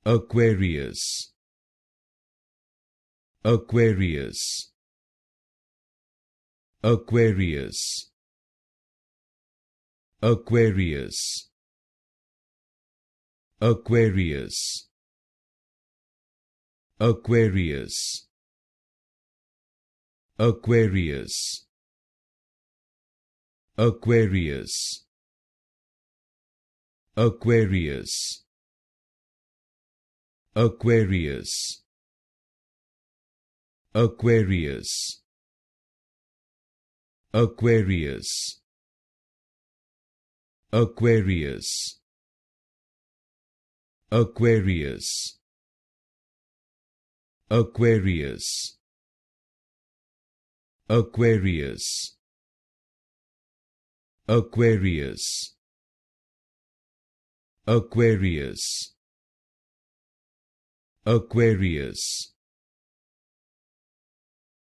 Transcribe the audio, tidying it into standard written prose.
Aquarius, Aquarius, Aquarius, Aquarius, Aquarius, Aquarius, Aquarius, Aquarius, Aquarius, Aquarius, Aquarius, Aquarius, Aquarius, Aquarius, Aquarius, Aquarius, Aquarius, Aquarius, Aquarius,